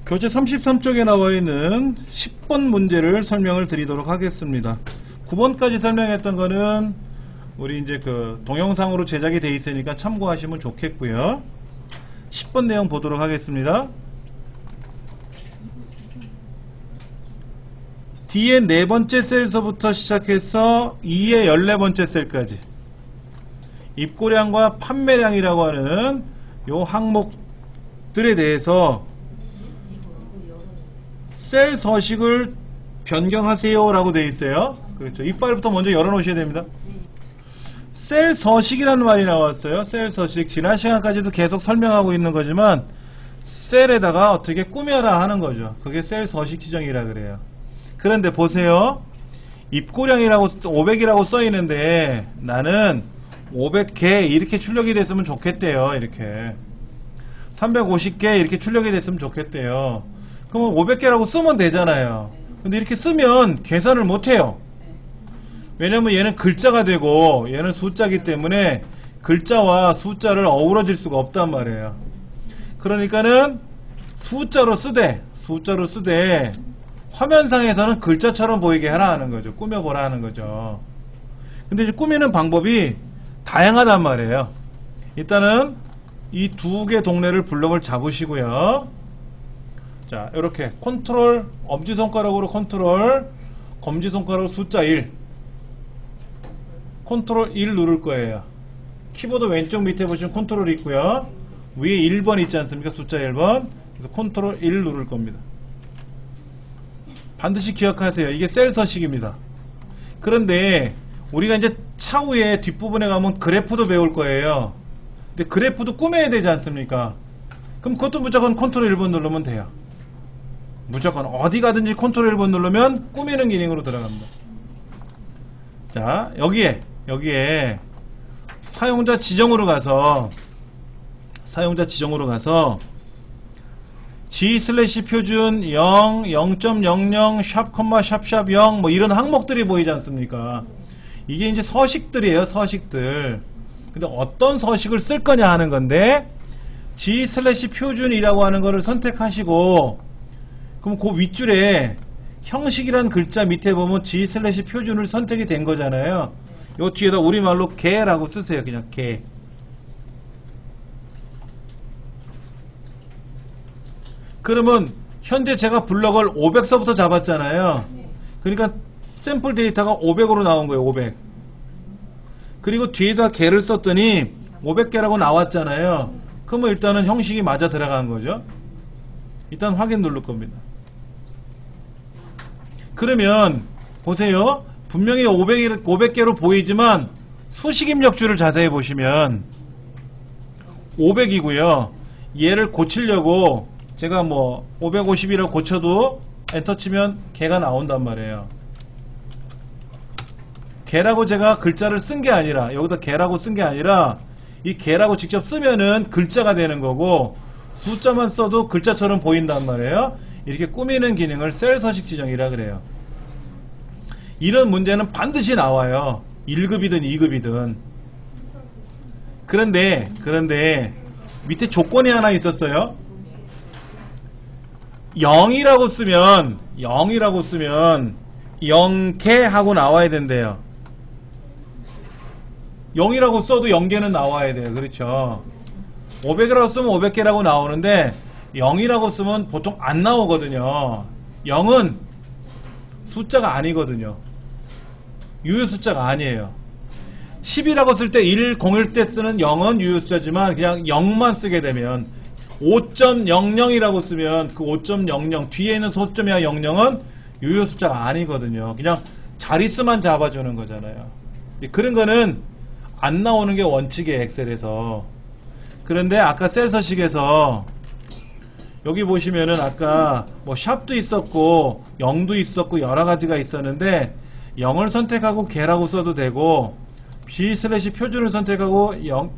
교재 33쪽에 나와 있는 10번 문제를 설명을 드리도록 하겠습니다. 9번까지 설명했던 거는 우리 이제 그 동영상으로 제작이 되어 있으니까 참고하시면 좋겠고요. 10번 내용 보도록 하겠습니다. D의 4번째 셀서부터 시작해서 E의 14번째 셀까지 입고량과 판매량이라고 하는 요 항목들에 대해서 셀 서식을 변경하세요 라고 되어 있어요. 그렇죠. 이 파일부터 먼저 열어 놓으셔야 됩니다. 셀 서식이라는 말이 나왔어요. 셀 서식. 지난 시간까지도 계속 설명하고 있는 거지만 셀에다가 어떻게 꾸며라 하는 거죠. 그게 셀 서식 지정이라 그래요. 그런데 보세요. 입고량이라고 500이라고 써 있는데 나는 500개 이렇게 출력이 됐으면 좋겠대요. 이렇게 350개 이렇게 출력이 됐으면 좋겠대요. 그러면 500개라고 쓰면 되잖아요. 근데 이렇게 쓰면 계산을 못해요. 왜냐면 얘는 글자가 되고 얘는 숫자이기 때문에 글자와 숫자를 어우러질 수가 없단 말이에요. 그러니까는 숫자로 쓰되 화면상에서는 글자처럼 보이게 하라 하는 거죠. 꾸며보라 하는 거죠. 근데 이제 꾸미는 방법이 다양하단 말이에요. 일단은 이 두 개 동네를 블럭을 잡으시고요. 자, 이렇게 컨트롤 엄지손가락으로 컨트롤 검지손가락으로 숫자 1 컨트롤 1 누를 거예요. 키보드 왼쪽 밑에 보시면 컨트롤 있고요. 위에 1번 있지 않습니까? 숫자 1번. 그래서 컨트롤 1 누를 겁니다. 반드시 기억하세요. 이게 셀 서식입니다. 그런데 우리가 이제 차후에 뒷부분에 가면 그래프도 배울 거예요. 근데 그래프도 꾸며야 되지 않습니까? 그럼 그것도 무조건 컨트롤 1번 누르면 돼요. 무조건 어디 가든지 컨트롤 1번 누르면 꾸미는 기능으로 들어갑니다. 자, 여기에 사용자 지정으로 가서 G/표준 0, 0.00, 샵, 0 뭐 이런 항목들이 보이지 않습니까? 이게 이제 서식들이에요. 서식들. 근데 어떤 서식을 쓸 거냐 하는 건데 G/표준이라고 하는 거를 선택하시고 그럼 그 윗줄에 형식이란 글자 밑에 보면 G/표준을 선택이 된 거잖아요. 요 뒤에다 우리말로 개라고 쓰세요. 그냥 개. 그러면 현재 제가 블럭을 500서부터 잡았잖아요. 그러니까 샘플 데이터가 500으로 나온 거예요. 500. 그리고 뒤에다 개를 썼더니 500개라고 나왔잖아요. 그러면 일단은 형식이 맞아 들어간 거죠. 일단 확인 누를 겁니다. 그러면 보세요. 분명히 500개로 보이지만 수식 입력줄을 자세히 보시면 500이고요. 얘를 고치려고 제가 뭐 550이라고 고쳐도 엔터 치면 개가 나온단 말이에요. 개라고 제가 글자를 쓴 게 아니라 여기다 개라고 쓴 게 아니라 이 개라고 직접 쓰면은 글자가 되는 거고 숫자만 써도 글자처럼 보인단 말이에요. 이렇게 꾸미는 기능을 셀 서식 지정이라 그래요. 이런 문제는 반드시 나와요. 1급이든 2급이든. 그런데 밑에 조건이 하나 있었어요. 0이라고 쓰면 0개 하고 나와야 된대요. 0이라고 써도 0개는 나와야 돼요. 그렇죠. 500이라고 쓰면 500개라고 나오는데 0이라고 쓰면 보통 안 나오거든요. 0은 숫자가 아니거든요. 유효 숫자가 아니에요. 10이라고 쓸 때 1, 0일 때 쓰는 0은 유효 숫자지만 그냥 0만 쓰게 되면 5.00이라고 쓰면 그 5.00 뒤에 있는 소수점이나 00은 유효 숫자가 아니거든요. 그냥 자릿수만 잡아주는 거잖아요. 그런 거는 안 나오는 게 원칙이에요. 엑셀에서. 그런데 아까 셀 서식에서 여기 보시면은 아까 뭐 샵도 있었고 0도 있었고 여러 가지가 있었는데 0을 선택하고 개라고 써도 되고 B/표준을 선택하고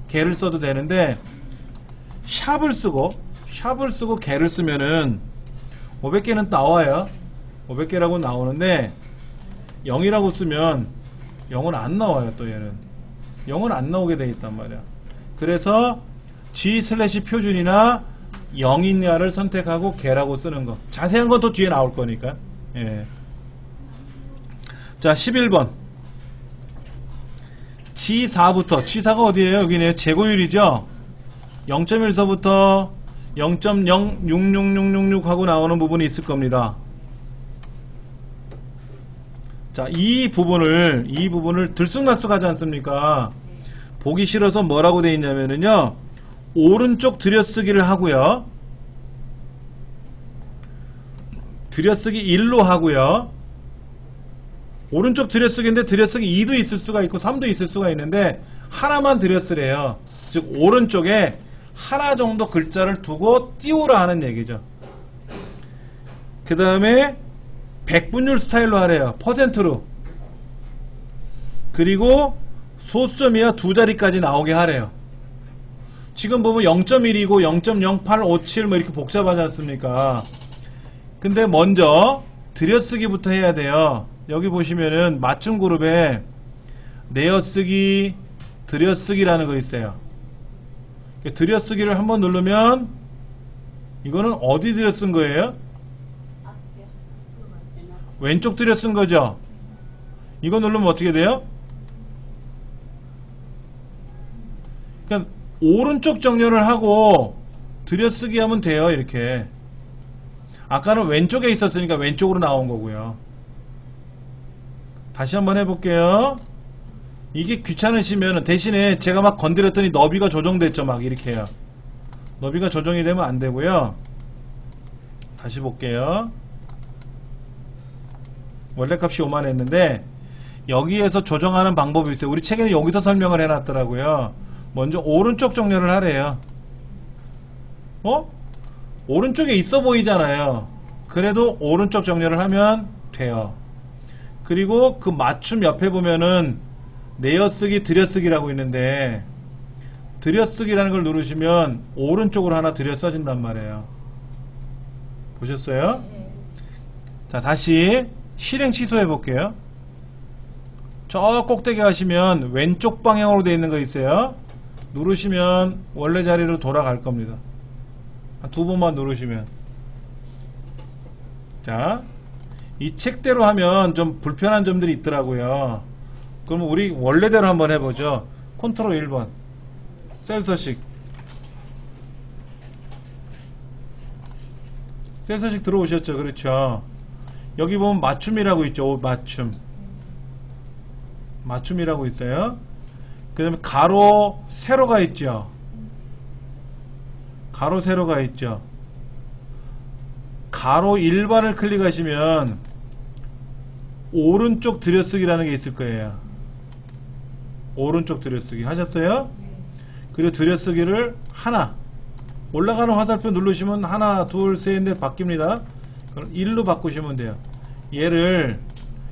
개를 써도 되는데 샵을 쓰고 개를 쓰면은 500개는 나와요. 500개라고 나오는데 0이라고 쓰면 0은 안 나와요. 또 얘는 0은 안 나오게 돼 있단 말이야. 그래서 G/표준이나 0이냐를 선택하고 개라고 쓰는 거. 자세한 건 또 뒤에 나올 거니까. 예. 자, 11번. G4부터, G4가 어디에요? 여기네요. 제고율이죠? 0.1서부터 0.066666 하고 나오는 부분이 있을 겁니다. 자, 이 부분을 들쑥날쑥하지 않습니까? 보기 싫어서 뭐라고 되어 있냐면요, 오른쪽 들여쓰기를 하고요, 들여쓰기 1로 하고요, 오른쪽 들여쓰기인데 들여쓰기 2도 있을 수가 있고 3도 있을 수가 있는데 하나만 들여쓰래요. 즉 오른쪽에 하나 정도 글자를 두고 띄우라 하는 얘기죠. 그 다음에 백분율 스타일로 하래요. 퍼센트로. 그리고 소수점 이하 두 자리까지 나오게 하래요. 지금 보면 0.1이고 0.0857 뭐 이렇게 복잡하지 않습니까? 근데 먼저 들여쓰기부터 해야 돼요. 여기 보시면은 맞춤 그룹에 내어쓰기, 들여쓰기라는 거 있어요. 들여쓰기를 한번 누르면 이거는 어디 들여쓴 거예요? 왼쪽 들여쓴 거죠? 이거 누르면 어떻게 돼요? 그러니까 오른쪽 정렬을 하고 들여쓰기 하면 돼요. 이렇게. 아까는 왼쪽에 있었으니까 왼쪽으로 나온 거고요. 다시 한번 해볼게요. 이게 귀찮으시면 대신에 제가 막 건드렸더니 너비가 조정됐죠. 막 이렇게요. 너비가 조정이 되면 안 되고요. 다시 볼게요. 원래 값이 5만 했는데 여기에서 조정하는 방법이 있어요. 우리 책에는 여기서 설명을 해놨더라고요. 먼저 오른쪽 정렬을 하래요. 오른쪽에 있어 보이잖아요. 그래도 오른쪽 정렬을 하면 돼요. 그리고 그 맞춤 옆에 보면은 내어쓰기, 들여쓰기라고 있는데 들여쓰기라는 걸 누르시면 오른쪽으로 하나 들여 써진단 말이에요. 보셨어요? 자, 다시 실행 취소해 볼게요. 저 꼭대기 가시면 왼쪽 방향으로 되어 있는 거 있어요. 누르시면 원래 자리로 돌아갈 겁니다. 한 두 번만 누르시면. 자, 이 책대로 하면 좀 불편한 점들이 있더라고요. 그러면 우리 원래대로 한번 해보죠. 컨트롤 1번 셀 서식 들어오셨죠? 그렇죠. 여기 보면 맞춤이라고 있죠. 맞춤이라고 있어요. 그 다음에 가로 세로가 있죠. 가로 세로가 있죠. 가로 일반을 클릭하시면 오른쪽 들여쓰기라는 게 있을 거예요. 오른쪽 들여쓰기 하셨어요? 그리고 들여쓰기를 하나, 올라가는 화살표 누르시면 하나, 둘, 셋, 넷 바뀝니다. 그럼 1로 바꾸시면 돼요. 얘를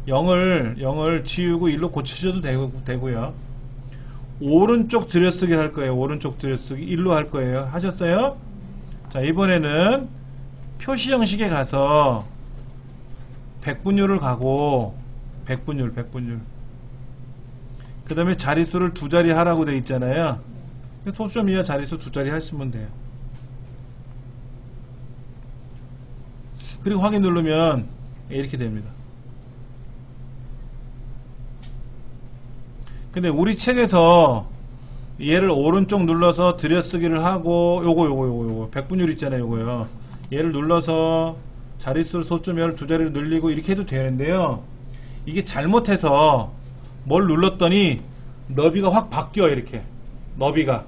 0을 지우고 1로 고치셔도 되고요. 오른쪽 들여쓰기를 할 거예요. 오른쪽 들여쓰기 1로 할 거예요. 하셨어요? 자, 이번에는 표시 형식에 가서 백분율을 가고 백분율 그 다음에 자릿수를 두 자리 하라고 돼 있잖아요. 소수점 이하 자릿수 두 자리 하시면 돼요. 그리고 확인 누르면 이렇게 됩니다. 근데 우리 책에서 얘를 오른쪽 눌러서 들여쓰기를 하고 요거 백분율 있잖아요. 요거요. 얘를 눌러서 자릿수를 소수점 이하를 두 자리로 늘리고 이렇게 해도 되는데요. 이게 잘못해서 뭘 눌렀더니 너비가 확 바뀌어요. 이렇게 너비가.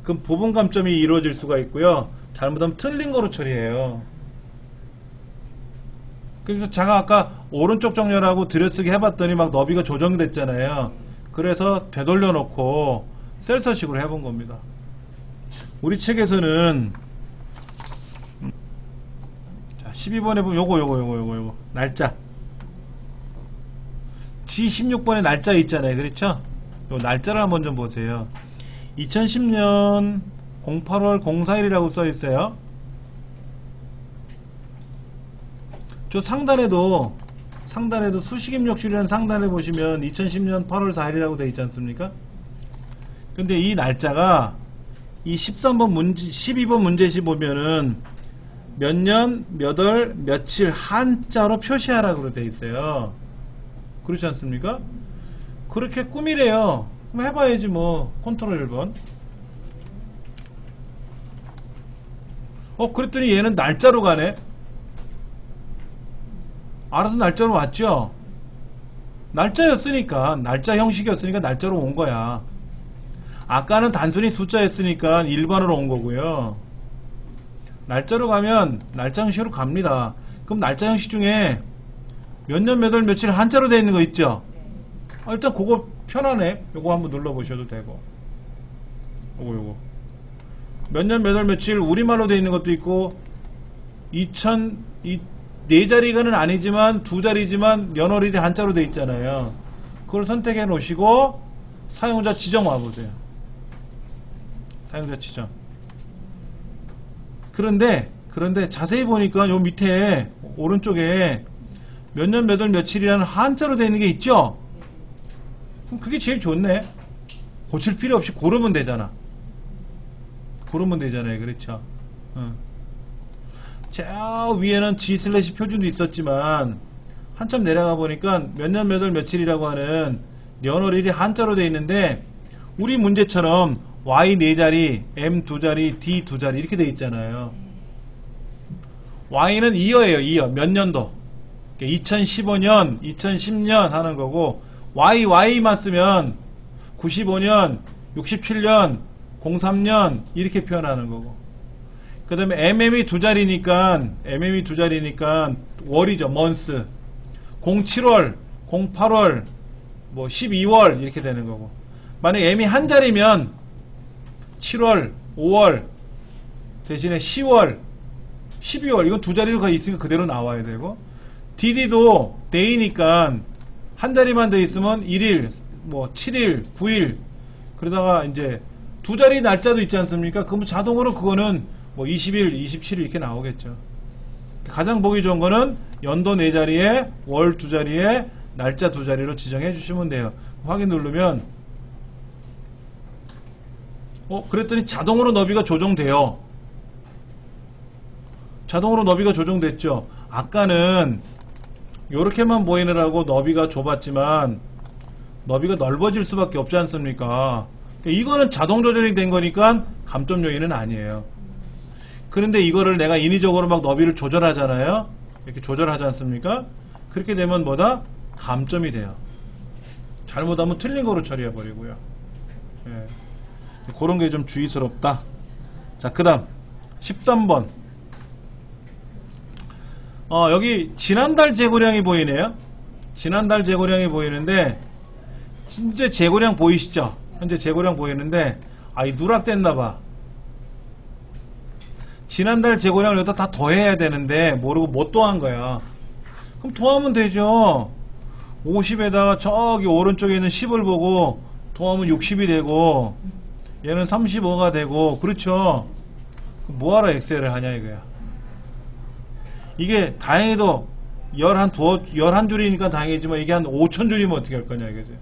그럼 부분 감점이 이루어질 수가 있고요. 잘못하면 틀린 거로 처리해요. 그래서 제가 아까 오른쪽 정렬하고 들여쓰기 해봤더니 막 너비가 조정됐잖아요. 그래서 되돌려 놓고 셀 서식으로 해본 겁니다. 우리 책에서는 자, 12번에 보면 요거 날짜 G16번에 날짜 있잖아요. 그렇죠? 요 날짜를 한번 좀 보세요. 2010년 08월 04일이라고 써 있어요. 저 상단에도 수식 입력줄이라는 상단에 보시면 2010년 8월 4일이라고 되어 있지 않습니까? 근데 이 날짜가 이 13번 문제, 12번 문제시 보면은 몇 년, 몇 월, 며칠 한자로 표시하라고 되어 있어요. 그렇지 않습니까? 그렇게 꾸미래요. 그럼 해봐야지 뭐. 컨트롤 1번. 그랬더니 얘는 날짜로 가네. 알아서 날짜로 왔죠? 날짜였으니까, 날짜 형식이었으니까 날짜로 온 거야. 아까는 단순히 숫자였으니까 일반으로 온 거고요. 날짜로 가면 날짜 형식으로 갑니다. 그럼 날짜 형식 중에 몇 년, 몇 월, 며칠 한자로 되어 있는 거 있죠? 일단 그거 편하네. 요거 한번 눌러보셔도 되고. 요거. 몇 년, 몇 월, 며칠 우리말로 되어 있는 것도 있고, 네 자리가는 아니지만 두 자리지만 연월일이 한자로 되어 있잖아요. 그걸 선택해 놓으시고 사용자 지정 와보세요. 사용자 지정. 그런데 자세히 보니까 요 밑에 오른쪽에 몇 년, 몇 월, 며칠이라는 한자로 되어 있는 게 있죠? 그럼 그게 제일 좋네. 고칠 필요 없이 고르면 되잖아. 고르면 되잖아요. 그렇죠? 저 위에는 G/ 표준도 있었지만 한참 내려가 보니까 몇 년, 몇 월, 며칠이라고 하는 연월일이 한자로 되어 있는데 우리 문제처럼 Y 4자리, M 2자리, D 2자리 이렇게 되어 있잖아요. Y는 이어예요. 이어. 몇 년도. 2015년, 2010년 하는 거고 Y만 쓰면 95년, 67년, 03년 이렇게 표현하는 거고 그 다음에 MM이 두 자리니까 월이죠. month 07월, 08월, 뭐 12월 이렇게 되는 거고 만약에 M이 한 자리면 7월, 5월 대신에 10월, 12월 이건 두 자리로 있으니까 그대로 나와야 되고 DD도 day니까 한 자리만 돼 있으면 1일, 뭐 7일, 9일 그러다가 이제 두 자리 날짜도 있지 않습니까? 그럼 자동으로 그거는 뭐 20일, 27일 이렇게 나오겠죠. 가장 보기 좋은 거는 연도 4자리에 월 2자리에 날짜 2자리로 지정해 주시면 돼요. 확인 누르면 그랬더니 자동으로 너비가 조정돼요. 자동으로 너비가 조정됐죠. 아까는 요렇게만 보이느라고 너비가 좁았지만 너비가 넓어질 수밖에 없지 않습니까? 이거는 자동 조절이 된 거니까 감점 요인은 아니에요. 그런데 이거를 내가 인위적으로 막 너비를 조절하잖아요. 이렇게 조절하지 않습니까? 그렇게 되면 뭐다? 감점이 돼요. 잘못하면 틀린 거로 처리해 버리고요. 예. 그런 게 좀 주의스럽다. 자, 그 다음 13번. 여기 지난달 재고량이 보이네요. 지난달 재고량이 보이는데 현재 재고량 보이시죠? 현재 재고량 보이는데 이 누락됐나봐. 지난달 재고량을 여기다 다 더해야 되는데 모르고 못 더한 거야. 그럼 더하면 되죠. 50에다가 저기 오른쪽에 있는 10을 보고 더하면 60이 되고 얘는 35가 되고 그렇죠. 뭐하러 엑셀을 하냐 이거야. 이게 다행히도 11줄이니까 다행이지만 이게 한 5,000줄이면 어떻게 할 거냐 이거지.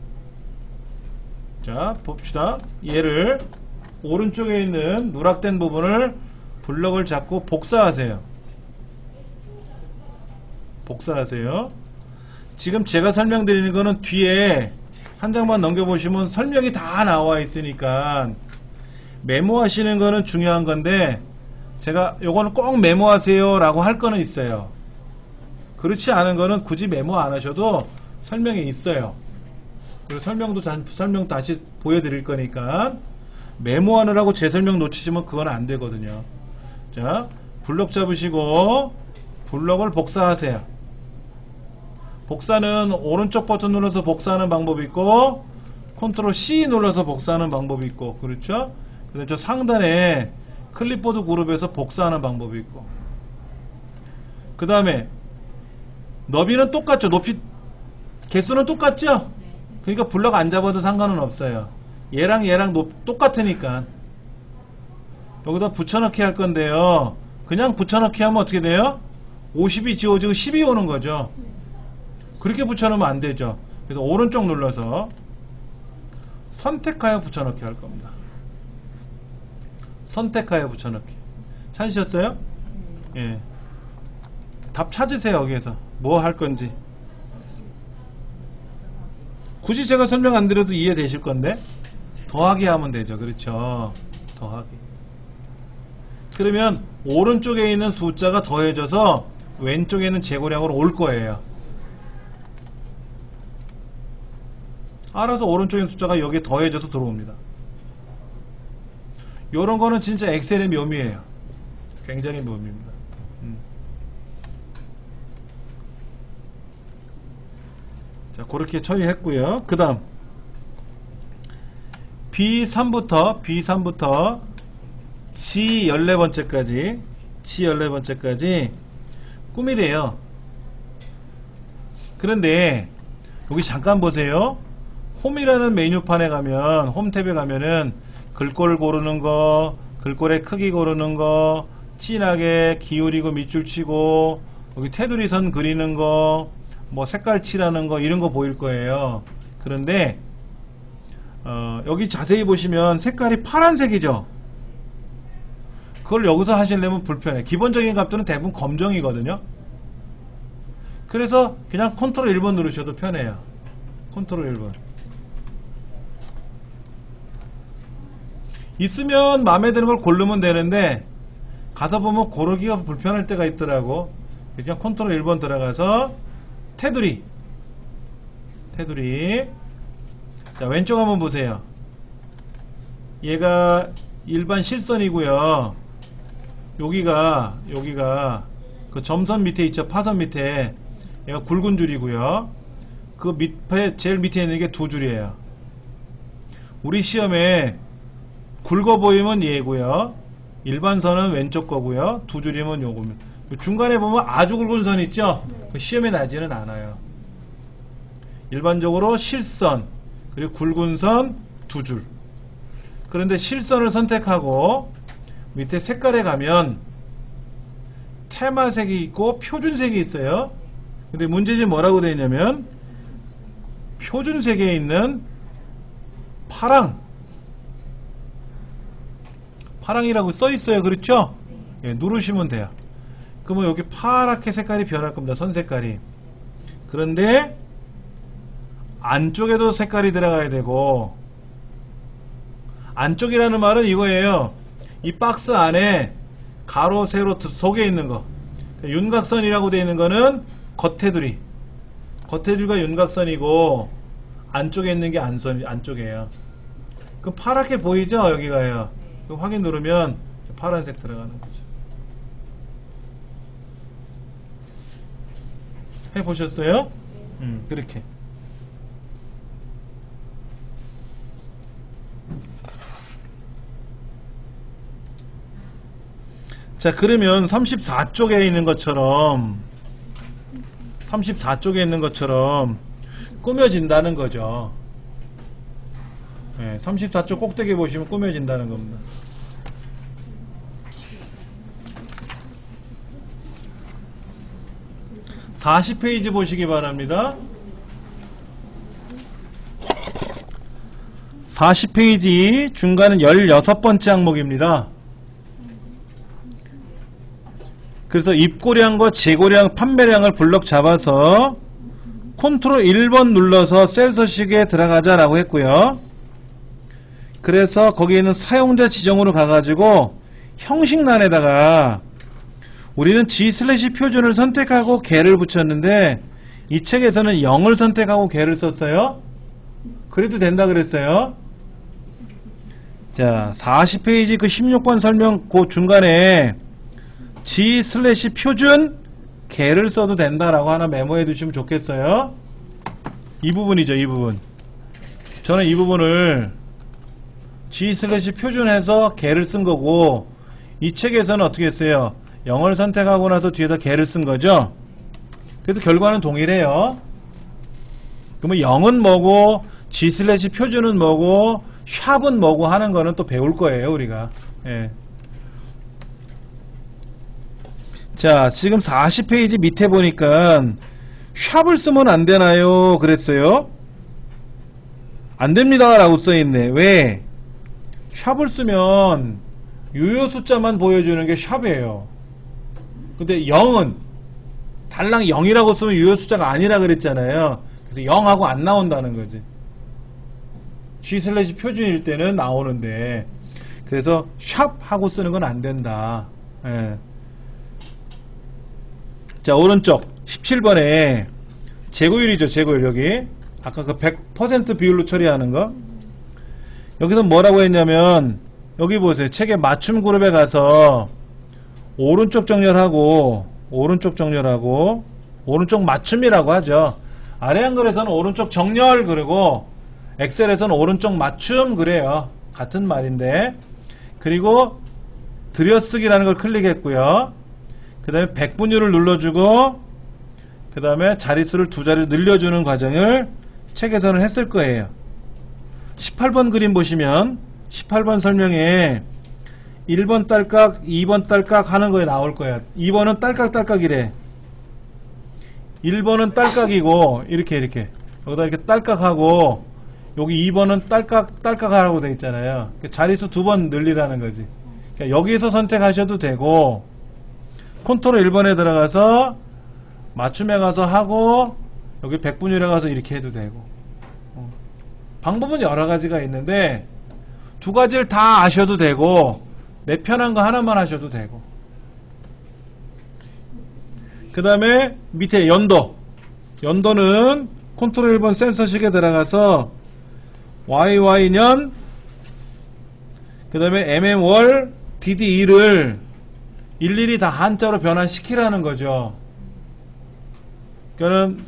자 봅시다. 얘를 오른쪽에 있는 누락된 부분을 블럭을 잡고 복사하세요. 복사하세요. 지금 제가 설명드리는 거는 뒤에 한 장만 넘겨보시면 설명이 다 나와 있으니까 메모하시는 거는 중요한 건데 제가 요거는 꼭 메모하세요 라고 할 거는 있어요. 그렇지 않은 거는 굳이 메모 안 하셔도 설명이 있어요. 그리고 설명 다시 보여드릴 거니까 메모하느라고 제 설명 놓치시면 그건 안 되거든요. 자, 블럭 잡으시고 블럭을 복사하세요. 복사는 오른쪽 버튼 눌러서 복사하는 방법이 있고 컨트롤 C 눌러서 복사하는 방법이 있고 그렇죠? 그 다음에 저 상단에 클립보드 그룹에서 복사하는 방법이 있고 그 다음에 너비는 똑같죠? 높이 개수는 똑같죠? 그러니까 블럭 안 잡아도 상관은 없어요. 얘랑 똑같으니까 여기다 붙여넣기 할 건데요. 그냥 붙여넣기 하면 어떻게 돼요? 50이 지워지고 10이 오는 거죠. 그렇게 붙여넣으면 안 되죠. 그래서 오른쪽 눌러서 선택하여 붙여넣기 할 겁니다. 선택하여 붙여넣기. 찾으셨어요? 예. 답 찾으세요. 여기에서 뭐 할 건지. 굳이 제가 설명 안 드려도 이해되실 건데 더하기 하면 되죠. 그렇죠. 더하기. 그러면 오른쪽에 있는 숫자가 더해져서 왼쪽에 있는 재고량으로 올 거예요. 알아서 오른쪽에 있는 숫자가 여기에 더해져서 들어옵니다. 요런 거는 진짜 엑셀의 묘미예요. 굉장히 묘미입니다. 자, 그렇게 처리했고요. 그 다음 B3부터 G 14번째까지 꾸미래요. 그런데 여기 잠깐 보세요. 홈이라는 메뉴판에 가면, 홈 탭에 가면은 글꼴 고르는 거, 글꼴의 크기 고르는 거, 진하게 기울이고 밑줄 치고, 여기 테두리 선 그리는 거, 뭐 색깔 칠하는 거, 이런 거 보일 거예요. 그런데 여기 자세히 보시면 색깔이 파란색이죠. 그걸 여기서 하시려면 불편해. 기본적인 값들은 대부분 검정이거든요. 그래서 그냥 컨트롤 1번 누르셔도 편해요. 컨트롤 1번. 있으면 마음에 드는 걸 고르면 되는데 가서 보면 고르기가 불편할 때가 있더라고. 그냥 컨트롤 1번 들어가서 테두리. 자, 왼쪽 한번 보세요. 얘가 일반 실선이고요. 여기가 그 점선 밑에 있죠. 파선 밑에 얘가 굵은 줄이고요. 그 밑에 제일 밑에 있는 게 두 줄이에요. 우리 시험에 굵어 보이면 얘고요. 일반 선은 왼쪽 거고요. 두 줄이면 요겁니다. 중간에 보면 아주 굵은 선 있죠. 그 시험에 나지는 않아요. 일반적으로 실선 그리고 굵은 선 두 줄. 그런데 실선을 선택하고 밑에 색깔에 가면 테마색이 있고 표준색이 있어요. 근데 문제집 뭐라고 되어 있냐면 표준색에 있는 파랑이라고 써 있어요. 그렇죠? 예, 누르시면 돼요. 그러면 여기 파랗게 색깔이 변할 겁니다. 선 색깔이. 그런데 안쪽에도 색깔이 들어가야 되고, 안쪽이라는 말은 이거예요. 이 박스 안에 가로 세로 속에 있는 거. 윤곽선이라고 되어 있는 거는 겉테두리가 윤곽선이고 안쪽에 있는 게 안쪽이에요. 그럼 파랗게 보이죠? 여기가요. 확인 누르면 파란색 들어가는 거죠. 해보셨어요? 그렇게. 자, 그러면 34쪽에 있는 것처럼 꾸며진다는 거죠. 네, 34쪽 꼭대기 보시면 꾸며진다는 겁니다. (40페이지) 보시기 바랍니다. 40페이지 중간은 16번째 항목입니다. 그래서 입고량과 재고량, 판매량을 블럭 잡아서 컨트롤 1번 눌러서 셀 서식에 들어가자라고 했고요. 그래서 거기에 있는 사용자 지정으로 가가지고 형식란에다가 우리는 G/ 표준을 선택하고 개를 붙였는데 이 책에서는 0을 선택하고 개를 썼어요. 그래도 된다 그랬어요. 자, 40페이지 그 16번 설명 그 중간에 G/ 표준 개를 써도 된다라고 하나 메모해 두시면 좋겠어요. 이 부분이죠. 이 부분. 저는 이 부분을 G/ 표준해서 개를 쓴 거고, 이 책에서는 어떻게 했어요? 0을 선택하고 나서 뒤에다 개를 쓴 거죠. 그래서 결과는 동일해요. 그러면 0은 뭐고 G/ 표준은 뭐고 샵은 뭐고 하는 거는 또 배울 거예요. 우리가. 예. 자, 지금 40페이지 밑에 보니까 샵을 쓰면 안 되나요? 그랬어요. 안 됩니다 라고 써있네. 왜? 샵을 쓰면 유효 숫자만 보여주는 게 샵이에요. 근데 0은 달랑 0이라고 쓰면 유효 숫자가 아니라 그랬잖아요. 그래서 0하고 안 나온다는 거지. G/ 표준일 때는 나오는데, 그래서 샵하고 쓰는 건 안 된다. 예. 자, 오른쪽 17번에 재고율이죠. 재고율. 여기 아까 그 100% 비율로 처리하는 거. 여기서 뭐라고 했냐면, 여기 보세요. 책의 맞춤 그룹에 가서 오른쪽 정렬하고 오른쪽 맞춤이라고 하죠. 아래 한글에서는 오른쪽 정렬 그리고 엑셀에서는 오른쪽 맞춤 그래요. 같은 말인데. 그리고 들여쓰기라는 걸 클릭했고요. 그 다음에 백분율을 눌러주고 그 다음에 자릿수를 두 자리 늘려주는 과정을 책에서는 했을 거예요. 18번 그림 보시면 18번 설명에 1번 딸깍, 2번 딸깍 하는 거에 나올 거야. 2번은 딸깍딸깍이래. 1번은 딸깍이고 이렇게 여기다 이렇게 딸깍하고 여기 2번은 딸깍하라고 돼 있잖아요. 자릿수 2번 늘리라는 거지. 그러니까 여기에서 선택하셔도 되고 컨트롤 1번에 들어가서 맞춤에 가서 하고 여기 백분율에 가서 이렇게 해도 되고. 방법은 여러 가지가 있는데 두 가지를 다 아셔도 되고 내 편한 거 하나만 하셔도 되고. 그 다음에 밑에 연도는 컨트롤 1번 센서식에 들어가서 YY년 그 다음에 mm월 DD2를 일일이 다 한자로 변환시키라는 거죠. 그러니까는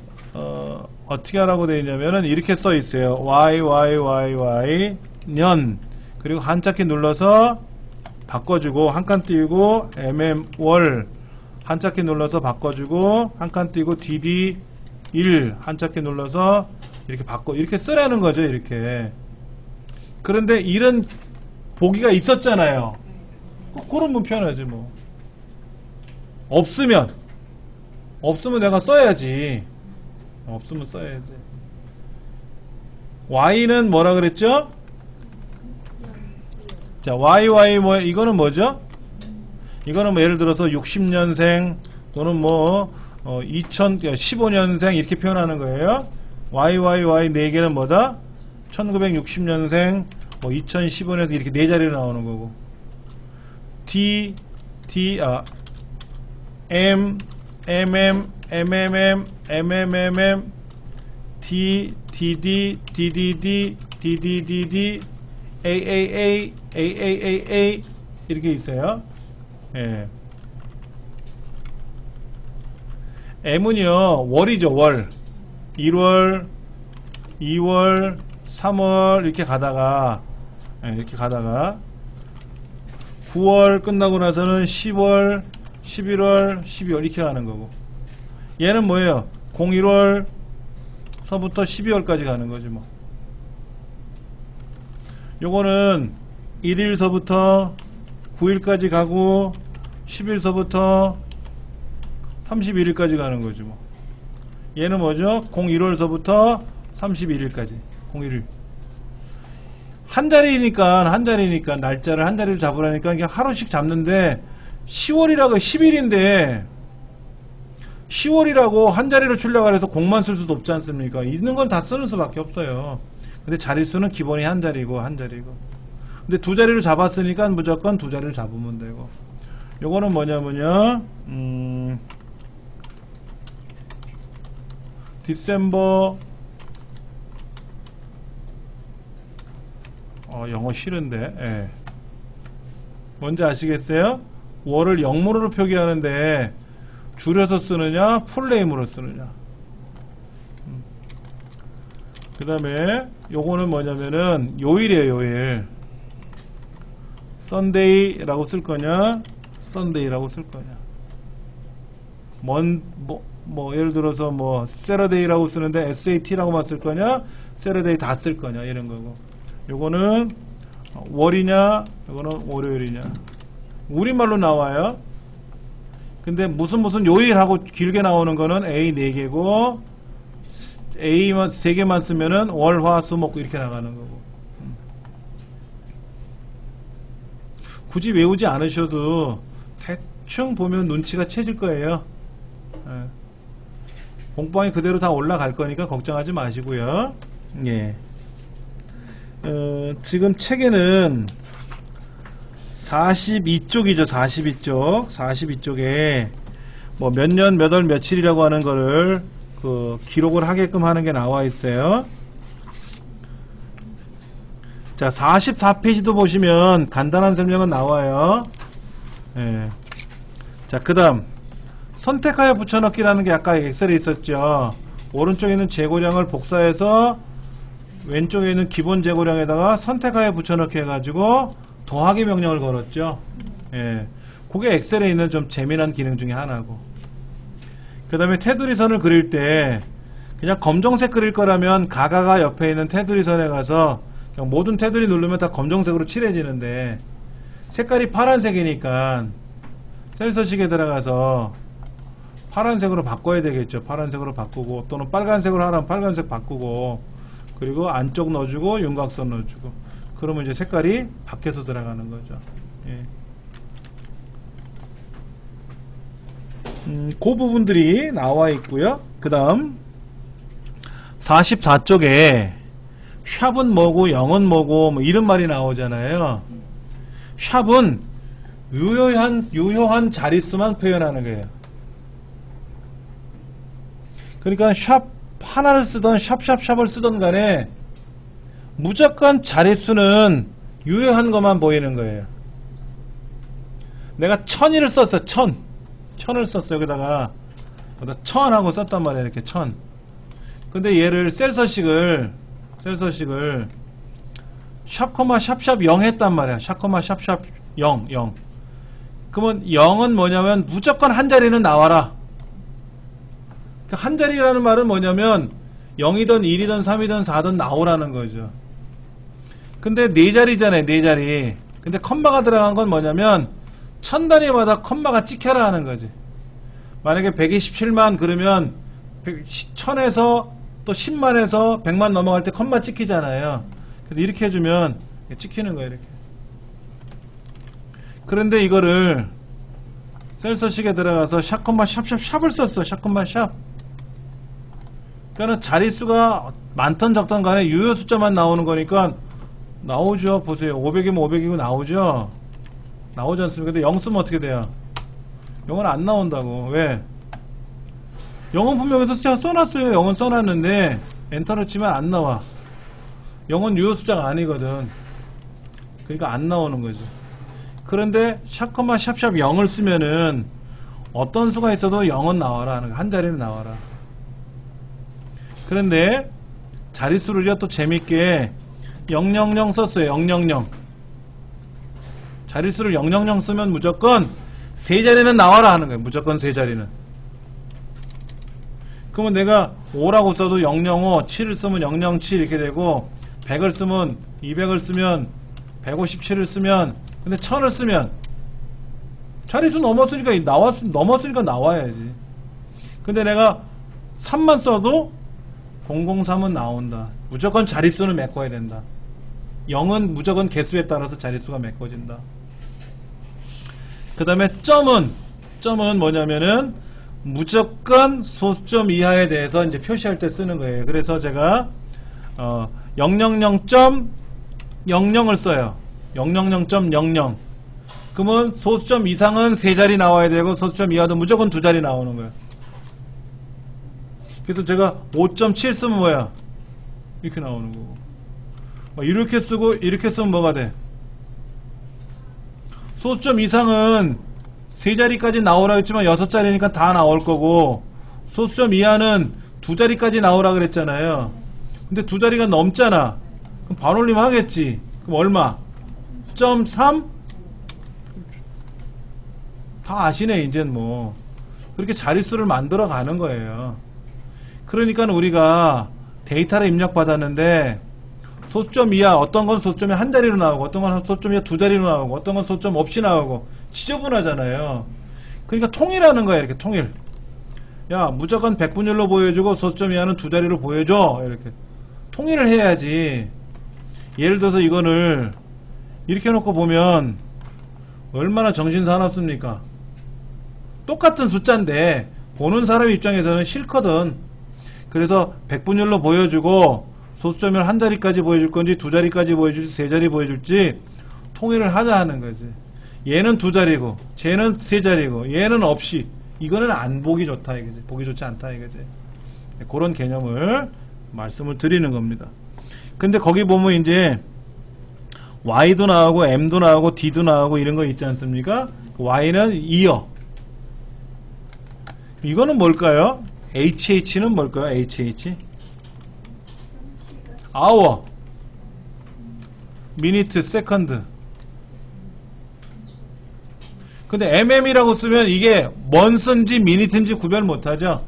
어떻게 하라고 되어 있냐면은 이렇게 써 있어요. YYYY 년 그리고 한자키 눌러서 바꿔주고 한 칸 띄우고 mm월 한자키 눌러서 바꿔주고 한 칸 띄우고 DD1 한자키 눌러서 이렇게 쓰라는 거죠. 이렇게. 그런데 이런 보기가 있었잖아요. 그런 문 편하지 뭐. 없으면 내가 써야지. 없으면 써야지. Y는 뭐라 그랬죠? 자, YY 뭐 이거는 뭐죠? 이거는 뭐 예를 들어서 60년생 또는 뭐 2015년생 이렇게 표현하는 거예요. YYY 4개는 뭐다? 1960년생 뭐 2015년생 이렇게 4자리로 나오는 거고. M MMM MMMM DDD DDD DDDD AAA 이렇게 있어요. 예. M은요 월이죠. 월 1월 2월 3월 이렇게 가다가 9월 끝나고 나서는 10월 11월 12월 이렇게 가는 거고. 얘는 뭐예요? 01월 서부터 12월까지 가는 거지 뭐. 요거는 1일서부터 9일까지 가고 10일서부터 31일까지 가는 거지 뭐. 얘는 뭐죠? 01월서부터 31일까지 01일 한 자리니까 날짜를 한 자리를 잡으라니까 그냥 하루씩 잡는데 10월이라고 10일인데 10월이라고 한 자리로 출력을 해서 공만 쓸 수도 없지 않습니까? 있는 건 다 쓰는 수밖에 없어요. 근데 자릿수는 기본이 한 자리고. 근데 두 자리로 잡았으니까 무조건 두 자리를 잡으면 되고. 요거는 뭐냐면요. 디셈버 영어 싫은데. 예. 뭔지 아시겠어요? 월을 영문으로 표기하는데 줄여서 쓰느냐 풀네임으로 쓰느냐. 그 다음에 요거는 뭐냐면은 요일이에요. 요일. Sunday라고 쓸 거냐 Sunday라고 쓸 거냐. 뭐 예를 들어서 뭐 Saturday라고 쓰는데 SAT라고만 쓸 거냐 Saturday 다 쓸 거냐 이런 거고. 요거는 월이냐 요거는 월요일이냐. 우리말로 나와요. 근데 무슨 요일하고 길게 나오는 거는 A 4개고 A만 3개만 쓰면은 월, 화, 수, 목 이렇게 나가는 거고. 굳이 외우지 않으셔도 대충 보면 눈치가 채질 거예요. 예. 공방이 그대로 다 올라갈 거니까 걱정하지 마시고요. 예. 지금 책에는 42쪽이죠. 42쪽에 뭐 몇 년 몇 월 며칠이라고 하는 거를 기록을 하게끔 하는 게 나와 있어요. 자, 44페이지도 보시면 간단한 설명은 나와요. 예. 자, 그 다음 선택하여 붙여넣기라는 게 아까 엑셀에 있었죠. 오른쪽에 있는 재고량을 복사해서 왼쪽에 있는 기본 재고량에다가 선택하여 붙여넣기 해가지고 더하기 명령을 걸었죠. 예. 그게 엑셀에 있는 좀 재미난 기능 중에 하나고, 그 다음에 테두리 선을 그릴 때 그냥 검정색 그릴 거라면 가가가 옆에 있는 테두리 선에 가서 그냥 모든 테두리 누르면 다 검정색으로 칠해지는데, 색깔이 파란색이니까 셀 서식에 들어가서 파란색으로 바꿔야 되겠죠. 파란색으로 바꾸고, 또는 빨간색으로 하라면 빨간색 바꾸고, 그리고 안쪽 넣어주고 윤곽선 넣어주고, 그러면 이제 색깔이 바뀌어서 들어가는 거죠. 예. 그 부분들이 나와 있고요. 그 다음 44쪽에 샵은 뭐고 0은 뭐고 뭐 이런 말이 나오잖아요. 샵은 유효한 자릿수만 표현하는 거예요. 그러니까 샵 하나를 쓰던 샵을 쓰던 간에 무조건 자릿수는 유효한 것만 보이는 거예요. 내가 1000을 썼어. 1000을 썼어. 여기다가 1000하고 썼단 말이에요. 이렇게 1000. 근데 얘를 셀 서식을 샵, 샵 0 했단 말이야. 샵, 샵 0. 그러면 0은 뭐냐면 무조건 한 자리는 나와라. 한 자리라는 말은 뭐냐면 0이든 1이든 3이든 4든 나오라는 거죠. 근데 4자리잖아요. 4자리. 근데 컴마가 들어간 건 뭐냐면 1000단위마다 컴마가 찍혀라 하는 거지. 만약에 127만 그러면 1000에서 또 10만에서 100만 넘어갈 때 컴마 찍히잖아요. 그래서 이렇게 해주면 찍히는 거예요. 이렇게. 그런데 이거를 셀 서식에 들어가서 샵, 샵을 썼어. 샵, 샵. 그러니까 자릿수가 많던 적던 간에 유효 숫자만 나오는 거니까 나오죠. 보세요. 500이면 500이고 나오죠. 나오지 않습니까? 근데 0 쓰면 어떻게 돼요? 0은 안 나온다고. 왜? 0은 분명히 제가 써놨어요. 0은 써놨는데 엔터를 치면 안 나와. 0은 유효 숫자가 아니거든. 그러니까 안 나오는 거죠. 그런데 샵, 샵 0을 쓰면은 어떤 수가 있어도 0은 나와라 하는 거. 한 자리는 나와라. 그런데 자릿수를요 또 재밌게 000 썼어요. 000. 자릿수를 000 쓰면 무조건 세 자리는 나와라 하는 거예요. 무조건 세 자리는. 그러면 내가 5라고 써도 005, 7을 쓰면 007 이렇게 되고, 100을 쓰면 200을 쓰면 157을 쓰면, 근데 1000을 쓰면 자릿수 넘었으니까 넘었으니까 나와야지. 근데 내가 3만 써도 003은 나온다. 무조건 자릿수는 메꿔야 된다. 0은 무조건 개수에 따라서 자릿수가 메꿔진다. 그 다음에 점은 뭐냐면은 무조건 소수점 이하에 대해서 이제 표시할 때 쓰는 거예요. 그래서 제가 000.00을 써요. 000.00. 그러면 소수점 이상은 세 자리 나와야 되고 소수점 이하도 무조건 두 자리 나오는 거예요. 그래서 제가 5.7 쓰면 뭐야? 이렇게 나오는 거고. 이렇게 쓰고 이렇게 쓰면 뭐가 돼? 소수점 이상은 세 자리까지 나오라 했지만 6자리니까 다 나올 거고, 소수점 이하는 두 자리까지 나오라 그랬잖아요. 근데 두 자리가 넘잖아. 그럼 반올림 하겠지. 그럼 얼마? 0.3? 다 아시네 이젠 뭐. 그렇게 자릿수를 만들어 가는 거예요. 그러니까 우리가 데이터를 입력받았는데 소수점 이하, 어떤 건 소수점이 한 자리로 나오고, 어떤 건 소수점 이하 두 자리로 나오고, 어떤 건 소수점 없이 나오고, 지저분하잖아요. 그러니까 통일하는 거야. 이렇게 통일. 야, 무조건 백분율로 보여주고 소수점 이하는 두 자리로 보여줘. 이렇게 통일을 해야지. 예를 들어서 이거를 이렇게 놓고 보면 얼마나 정신사납습니까? 똑같은 숫자인데 보는 사람 입장에서는 싫거든. 그래서 백분율로 보여주고 소수점을 한 자리까지 보여줄 건지 두 자리까지 보여줄지 세 자리 보여줄지 통일을 하자 하는 거지. 얘는 두 자리고 쟤는 세 자리고 얘는 없이 이거는 안 보기 좋다 이거지. 보기 좋지 않다 이거지. 그런 개념을 말씀을 드리는 겁니다. 근데 거기 보면 이제 Y도 나오고 M도 나오고 D도 나오고 이런 거 있지 않습니까? Y는 이어. 이거는 뭘까요? HH는 뭘까요? HH? hour, minute, second. 근데 mm이라고 쓰면 이게 month인지 minute인지 구별 못하죠.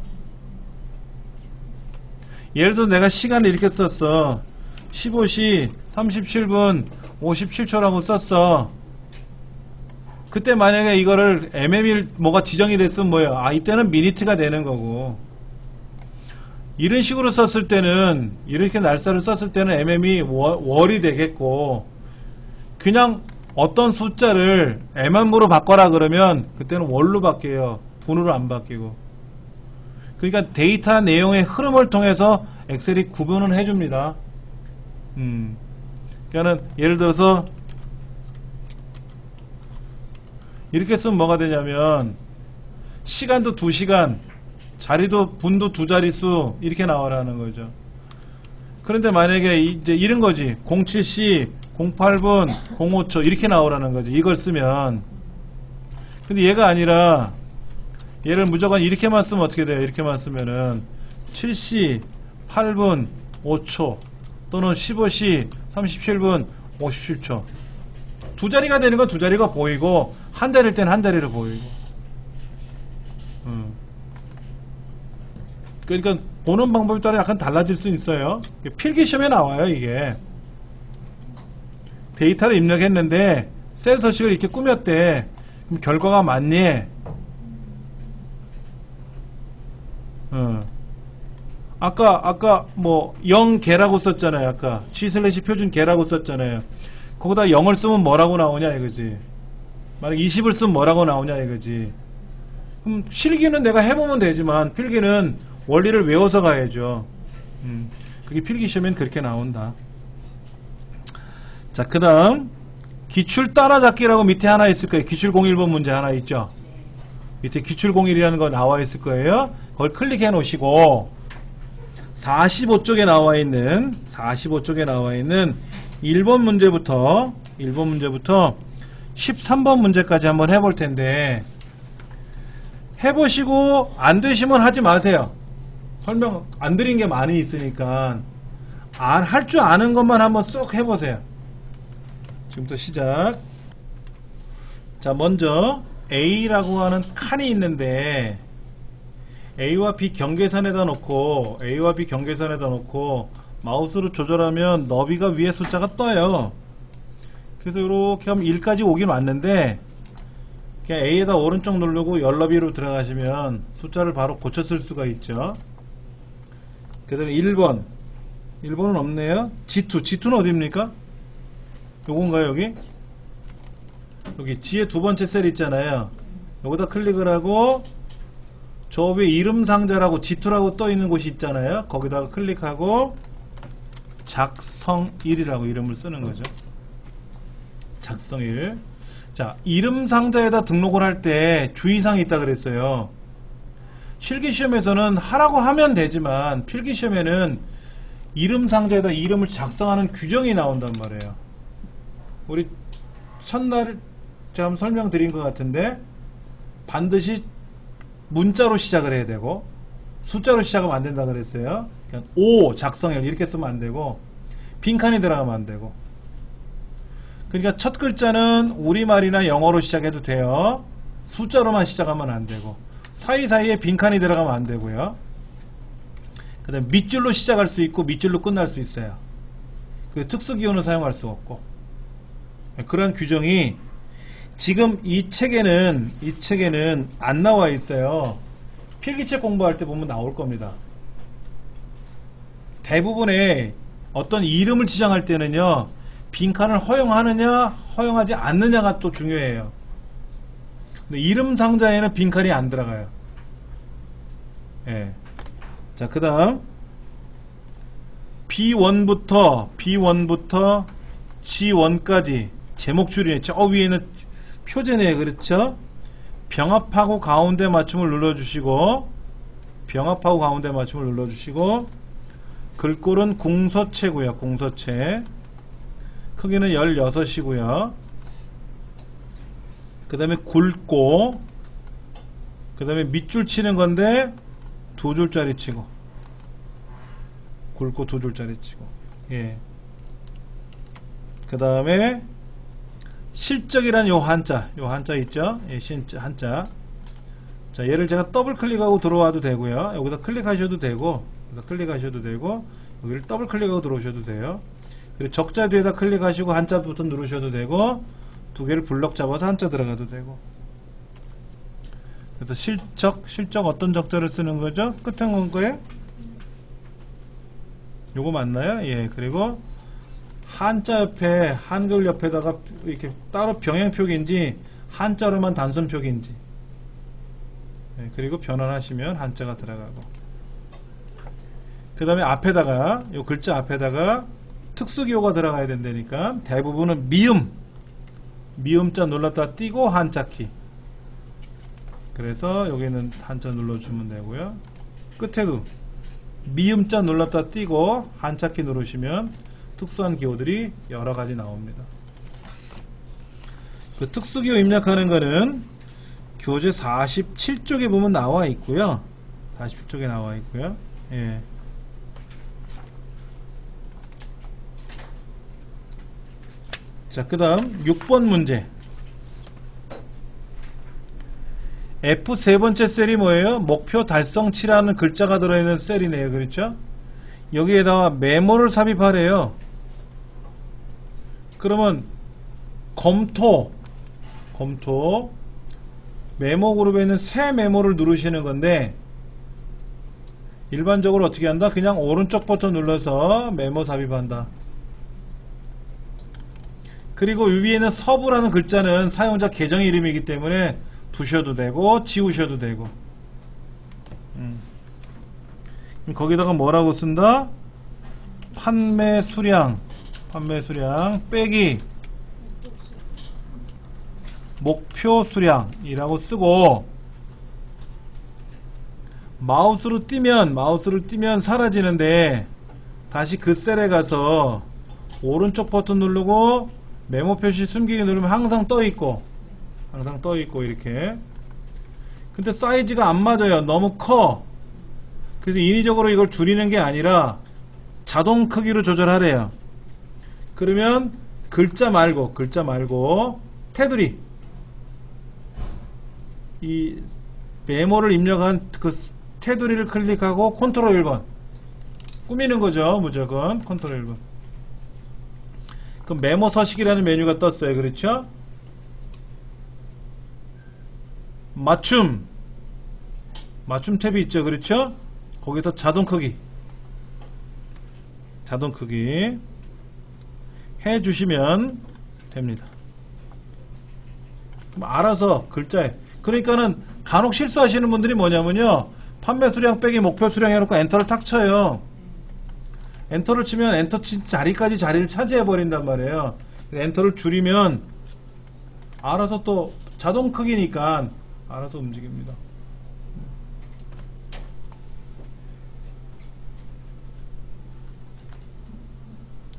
예를 들어 내가 시간을 이렇게 썼어. 15시 37분 57초라고 썼어. 그때 만약에 이거를 mm이 뭐가 지정이 됐으면 뭐예요? 아, 이때는 미니트가 되는 거고. 이런 식으로 썼을 때는, 이렇게 날짜를 썼을 때는 mm이 월이 되겠고, 그냥 어떤 숫자를 mm으로 바꿔라 그러면 그때는 월로 바뀌어요. 분으로 안 바뀌고. 그러니까 데이터 내용의 흐름을 통해서 엑셀이 구분을 해줍니다. 그러니까는 예를 들어서 이렇게 쓰면 뭐가 되냐면 시간도 2시간, 자리도 분도 두 자릿수 이렇게 나와라는 거죠. 그런데 만약에 이제 이런 거지. 07시, 08분, 05초 이렇게 나오라는 거지. 이걸 쓰면. 근데 얘가 아니라 얘를 무조건 이렇게만 쓰면 어떻게 돼요? 이렇게만 쓰면은 7시, 8분, 5초 또는 15시, 37분, 57초. 두 자리가 되는 건 두 자리가 보이고 한 자리일 때는 한 자리로 보이고. 그러니까 보는 방법에 따라 약간 달라질 수 있어요. 필기시험에 나와요. 이게 데이터를 입력했는데 셀 서식을 이렇게 꾸몄대. 그럼 결과가 맞니? 아까 뭐 0개라고 썼잖아요. 아까 G/ 표준 개라고 썼잖아요. 거기다 0을 쓰면 뭐라고 나오냐 이거지. 만약 20을 쓰면 뭐라고 나오냐 이거지. 그럼 실기는 내가 해보면 되지만 필기는 원리를 외워서 가야죠. 그게 필기시험엔 그렇게 나온다. 자, 그 다음 기출 따라잡기라고 밑에 하나 있을 거예요. 기출 01번 문제 하나 있죠. 밑에 기출 01이라는 거 나와 있을 거예요. 그걸 클릭해 놓으시고 45쪽에 나와 있는 1번 문제부터 13번 문제까지 한번 해볼 텐데, 해보시고 안 되시면 하지 마세요. 설명 안 드린 게 많이 있으니까 할 줄 아는 것만 한번 쏙 해보세요. 지금부터 시작. 자, 먼저 A라고 하는 칸이 있는데 A와 B 경계선에다 놓고 마우스로 조절하면 너비가 위에 숫자가 떠요. 그래서 이렇게 하면 1까지 오긴 왔는데 그냥 A에다 오른쪽 누르고 열너비로 들어가시면 숫자를 바로 고쳐 쓸 수가 있죠. 그 다음에 1번은 없네요. G2는 어디입니까? 요건가요? 여기 G의 두 번째 셀 있잖아요. 여기다 클릭을 하고 저 위에 이름 상자라고 G2라고 떠 있는 곳이 있잖아요. 거기다가 클릭하고 작성일이라고 이름을 쓰는 거죠. 작성일. 자, 이름 상자에다 등록을 할 때 주의사항이 있다 그랬어요. 실기시험에서는 하라고 하면 되지만 필기시험에는 이름 상자에다 이름을 작성하는 규정이 나온단 말이에요. 우리 첫날 제가 한번 설명드린 것 같은데 반드시 문자로 시작을 해야 되고 숫자로 시작하면 안 된다 그랬어요. 그냥 O 작성일 이렇게 쓰면 안 되고 빈칸이 들어가면 안 되고. 그러니까 첫 글자는 우리말이나 영어로 시작해도 돼요. 숫자로만 시작하면 안 되고 사이사이에 빈칸이 들어가면 안 되고요. 그 다음에 밑줄로 시작할 수 있고 밑줄로 끝날 수 있어요. 그 특수기호는 사용할 수 없고. 그런 규정이 지금 이 책에는 안 나와 있어요. 필기책 공부할 때 보면 나올 겁니다. 대부분의 어떤 이름을 지정할 때는요, 빈칸을 허용하느냐 허용하지 않느냐가 또 중요해요. 근데 이름 상자에는 빈칸이 안 들어가요. 예. 자, 그 다음 B1부터 G1까지 제목줄이네. 저 위에는 표제네. 그렇죠? 병합하고 가운데 맞춤을 눌러주시고, 병합하고 가운데 맞춤을 눌러주시고, 글꼴은 공서체고요. 공서체. 크기는 16이고요. 그 다음에 굵고, 그 다음에 밑줄 치는 건데 2줄짜리 치고, 굵고 2줄짜리 치고, 예. 그 다음에 실적이라는 요 한자 있죠? 예, 한자. 자, 얘를 제가 더블 클릭하고 들어와도 되고요. 여기다 클릭하셔도 되고, 여기를 더블 클릭하고 들어오셔도 돼요. 그리고 적자 뒤에다 클릭하시고 한자 버튼 누르셔도 되고, 두 개를 블럭 잡아서 한자 들어가도 되고. 그래서 실적 어떤 적자를 쓰는 거죠? 끝에 건 거예요? 요거 맞나요? 예. 그리고 한자 옆에, 한글 옆에다가 이렇게 따로 병행표기인지 한자로만 단선 표기인지, 예, 그리고 변환하시면 한자가 들어가고, 그 다음에 앞에다가, 요 글자 앞에다가 특수기호가 들어가야 된다니까 대부분은 미음자 눌렀다 띄고 한자키. 그래서 여기는 한자 눌러주면 되고요. 끝에도 미음자 눌렀다 띄고 한자키 누르시면 특수한 기호들이 여러가지 나옵니다. 그 특수기호 입력하는 거는 교재 47쪽에 보면 나와 있고요. 47쪽에 나와 있고요. 예. 자, 그 다음 6번 문제. F 세 번째 셀이 뭐예요? 목표 달성치라는 글자가 들어있는 셀이네요. 그렇죠? 여기에다가 메모를 삽입하래요. 그러면 검토 메모 그룹에 있는 새 메모를 누르시는 건데, 일반적으로 어떻게 한다? 그냥 오른쪽 버튼 눌러서 메모 삽입한다. 그리고 위에는 서부라는 글자는 사용자 계정 이름이기 때문에 두셔도 되고 지우셔도 되고. 거기다가 뭐라고 쓴다? 판매 수량 빼기 목표 수량이라고 쓰고, 마우스를 띄면 사라지는데 다시 그 셀에 가서 오른쪽 버튼 누르고 메모 표시 숨기기 누르면 항상 떠있고 이렇게. 근데 사이즈가 안 맞아요. 너무 커. 그래서 인위적으로 이걸 줄이는 게 아니라 자동 크기로 조절하래요. 그러면 글자 말고 테두리, 이 메모를 입력한 그 테두리를 클릭하고 컨트롤 1번 꾸미는 거죠. 무조건 컨트롤 1번. 그 메모 서식이라는 메뉴가 떴어요. 그렇죠? 맞춤 탭이 있죠. 그렇죠? 거기서 자동 크기 해 주시면 됩니다. 알아서 글자에. 그러니까는 간혹 실수하시는 분들이 뭐냐면요, 판매 수량 빼기 목표 수량 해놓고 엔터를 탁 쳐요. 엔터를 치면 엔터 친 자리까지 자리를 차지해 버린단 말이에요. 엔터를 줄이면 알아서 또 자동 크기니까 알아서 움직입니다.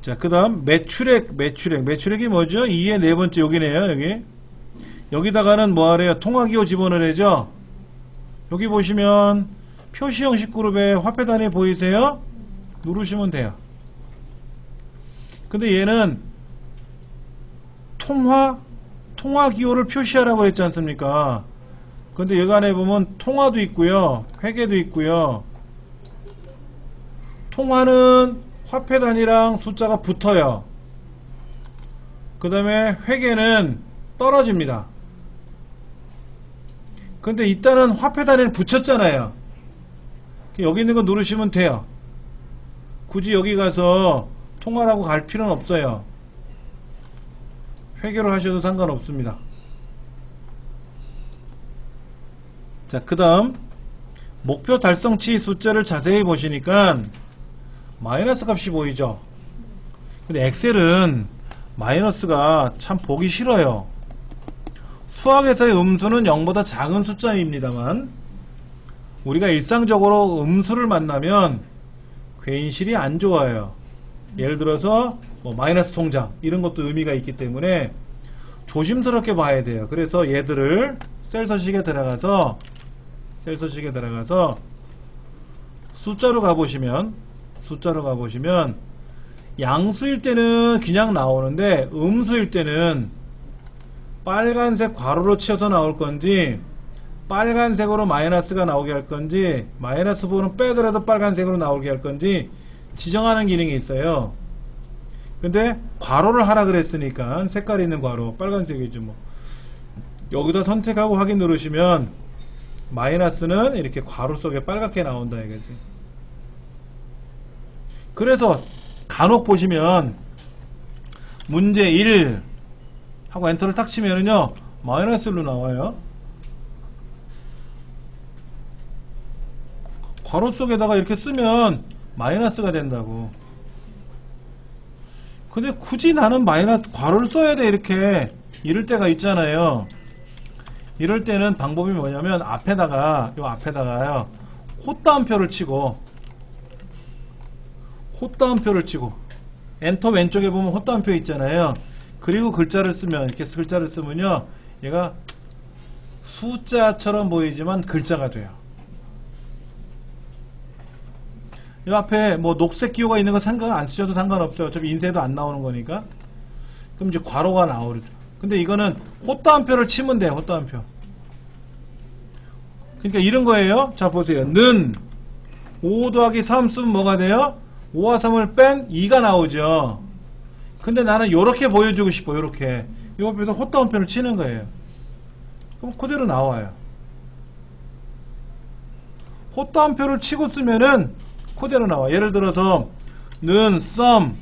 자, 그 다음 매출액이 뭐죠? 2의 네 번째 여기네요. 여기다가는 뭐 하래요? 통화기호 집어넣으래죠. 여기 보시면 표시 형식 그룹에 화폐 단위 보이세요? 누르시면 돼요. 근데 얘는 통화기호를 표시하라고 했지 않습니까? 근데 여기 안에 보면 통화도 있고요, 회계도 있고요. 통화는 화폐 단위랑 숫자가 붙어요. 그 다음에 회계는 떨어집니다. 근데 일단은 화폐 단위를 붙였잖아요. 여기 있는 거 누르시면 돼요. 굳이 여기 가서 통화라고 갈 필요는 없어요. 회계로 하셔도 상관없습니다. 자, 그 다음 목표 달성치 숫자를 자세히 보시니까 마이너스 값이 보이죠. 근데 엑셀은 마이너스가 참 보기 싫어요. 수학에서의 음수는 0보다 작은 숫자입니다만 우리가 일상적으로 음수를 만나면 괜시리 안 좋아요. 예를 들어서 뭐 마이너스 통장 이런 것도 의미가 있기 때문에 조심스럽게 봐야 돼요. 그래서 얘들을 셀 서식에 들어가서 숫자로 가보시면 양수일 때는 그냥 나오는데 음수일 때는 빨간색 괄호로 치어서 나올 건지 빨간색으로 마이너스가 나오게 할 건지 마이너스 부분은 빼더라도 빨간색으로 나오게 할 건지 지정하는 기능이 있어요. 근데 괄호를 하라 그랬으니까 색깔 있는 괄호 빨간색이죠. 뭐 여기다 선택하고 확인 누르시면 마이너스는 이렇게 괄호 속에 빨갛게 나온다 이거지. 그래서 간혹 보시면 문제 1 하고 엔터를 탁 치면은요 마이너스 1로 나와요. 괄호 속에다가 이렇게 쓰면 마이너스가 된다고. 근데 굳이 나는 마이너스 괄호를 써야 돼 이렇게 이럴 때가 있잖아요. 이럴 때는 방법이 뭐냐면 앞에다가요 콧다운표를 치고 엔터 왼쪽에 보면 콧다운표 있잖아요. 그리고 글자를 쓰면 이렇게 글자를 쓰면요 얘가 숫자처럼 보이지만 글자가 돼요. 이 앞에 뭐 녹색 기호가 있는 거 상관 안 쓰셔도 상관없어요. 어차피 인쇄도 안 나오는 거니까. 그럼 이제 괄호가 나오죠. 근데 이거는 콧다운표를 치면 돼요. 콧다운표. 그러니까 이런 거예요. 자 보세요. 는 5 더하기 3 쓰면 뭐가 돼요? 5와 3을 뺀 2가 나오죠. 근데 나는 요렇게 보여주고 싶어. 요렇게. 요 앞에서 콧다운표를 치는 거예요. 그럼 그대로 나와요. 콧다운표를 치고 쓰면은 그대로 나와. 예를 들어서 는 썸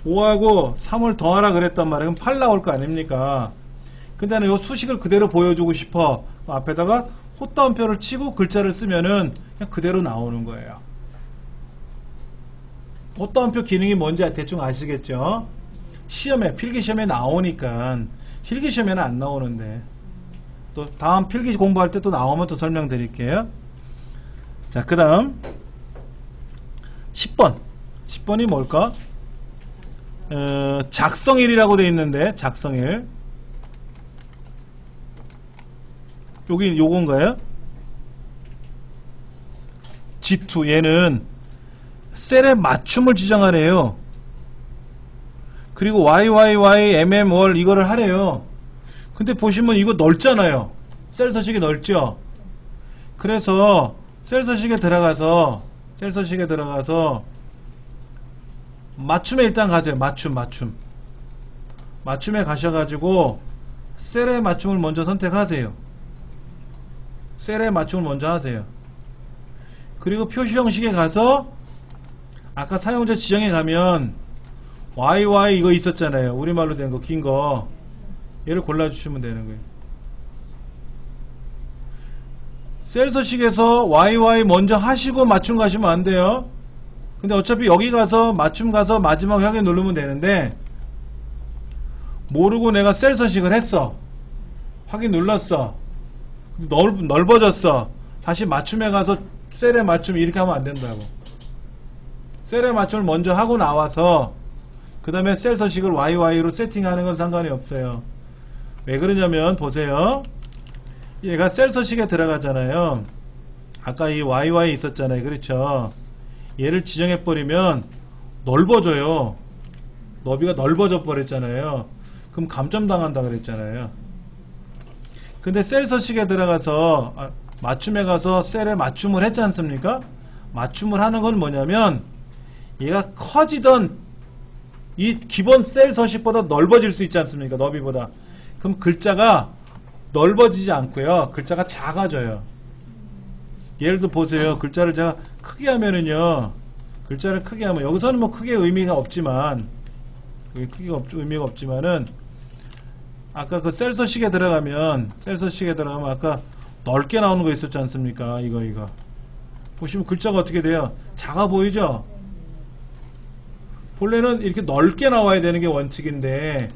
5하고 3을 더하라 그랬단 말이에요. 그럼 8 나올 거 아닙니까? 근데 나는 요 수식을 그대로 보여주고 싶어. 앞에다가 콧다운표를 치고 글자를 쓰면은 그냥 그대로 나오는 거예요. 콧다운표 기능이 뭔지 대충 아시겠죠? 시험에 필기시험에 나오니까 실기시험에는 안 나오는데 또 다음 필기 공부할 때 또 나오면 또 설명드릴게요. 자, 그 다음 10번이 뭘까? 작성일이라고 되어 있는데 작성일 여기 요건가요? G2 얘는 셀의 맞춤을 지정하래요. 그리고 YYY MM월 이거를 하래요. 근데 보시면 이거 넓잖아요. 셀 서식이 넓죠. 그래서 셀 서식에 들어가서 맞춤에 일단 가세요. 맞춤에 가셔가지고 셀의 맞춤을 먼저 선택하세요. 셀의 맞춤을 먼저 하세요. 그리고 표시 형식에 가서 아까 사용자 지정에 가면 YY 이거 있었잖아요. 우리말로 된 거 긴 거 얘를 골라주시면 되는 거예요. 셀 서식에서 YY 먼저 하시고 맞춤 가시면 안 돼요. 근데 어차피 여기 가서 맞춤 가서 마지막 확인 누르면 되는데 모르고 내가 셀 서식을 했어. 확인 눌렀어. 넓어졌어. 다시 맞춤에 가서 셀의 맞춤 이렇게 하면 안 된다고. 셀의 맞춤을 먼저 하고 나와서 그 다음에 셀 서식을 YY로 세팅하는 건 상관이 없어요. 왜 그러냐면 보세요. 얘가 셀 서식에 들어가잖아요. 아까 이 YY 있었잖아요. 그렇죠. 얘를 지정해 버리면 넓어져요. 너비가 넓어져 버렸잖아요. 그럼 감점당한다 그랬잖아요. 근데 셀 서식에 들어가서 맞춤에 가서 셀에 맞춤을 했지 않습니까? 맞춤을 하는 건 뭐냐면 얘가 커지던 이 기본 셀 서식보다 넓어질 수 있지 않습니까? 너비보다. 그럼 글자가 넓어지지 않고요. 글자가 작아져요. 예를 들어 보세요. 글자를 제가 크게 하면은요. 글자를 크게 하면 여기서는 뭐 크게 의미가 없지만 의미가 없지만은 아까 그 셀 서식에 들어가면 아까 넓게 나오는 거 있었지 않습니까? 이거 보시면 글자가 어떻게 돼요? 작아 보이죠? 본래는 이렇게 넓게 나와야 되는 게 원칙인데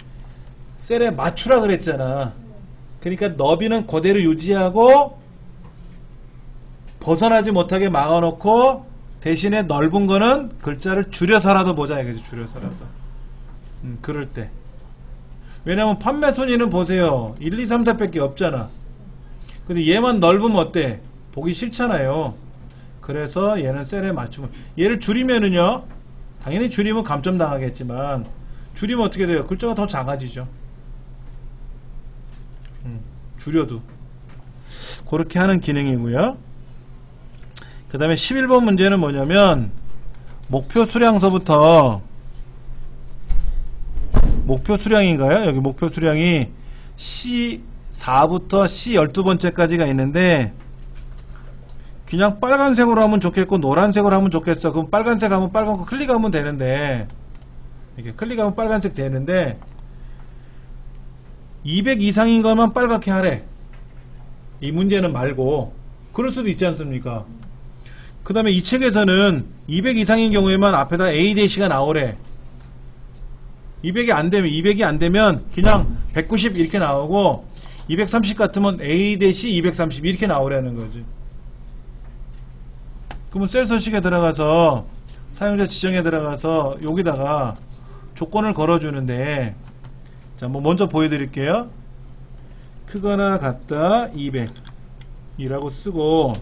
셀에 맞추라 그랬잖아. 그러니까 너비는 그대로 유지하고 벗어나지 못하게 막아놓고 대신에 넓은 거는 글자를 줄여서라도 보자 이거지. 줄여서라도. 그럴 때. 왜냐면 판매 순위는 보세요. 1, 2, 3, 4밖에 없잖아. 근데 얘만 넓으면 어때? 보기 싫잖아요. 그래서 얘는 셀에 맞추면, 얘를 줄이면은요, 당연히 줄이면 감점 당하겠지만 줄이면 어떻게 돼요? 글자가 더 작아지죠. 줄여도 그렇게 하는 기능이고요. 그 다음에 11번 문제는 뭐냐면 목표 수량서부터, 목표 수량인가요? 여기 목표 수량이 C4부터 C12번째까지가 있는데 그냥 빨간색으로 하면 좋겠고 노란색으로 하면 좋겠어. 그럼 빨간색 하면 빨간 거 클릭하면 되는데, 이렇게 클릭하면 빨간색 되는데 200 이상인 것만 빨갛게 하래. 이 문제는 말고. 그럴 수도 있지 않습니까? 그 다음에 이 책에서는 200 이상인 경우에만 앞에다 A-가 나오래. 200이 안 되면 그냥 190 이렇게 나오고 230 같으면 A-230 이렇게 나오라는 거지. 그러면 셀 서식에 들어가서 사용자 지정에 들어가서 여기다가 조건을 걸어주는데, 자, 뭐 먼저 보여드릴게요. 크거나 같다 200이라고 쓰고,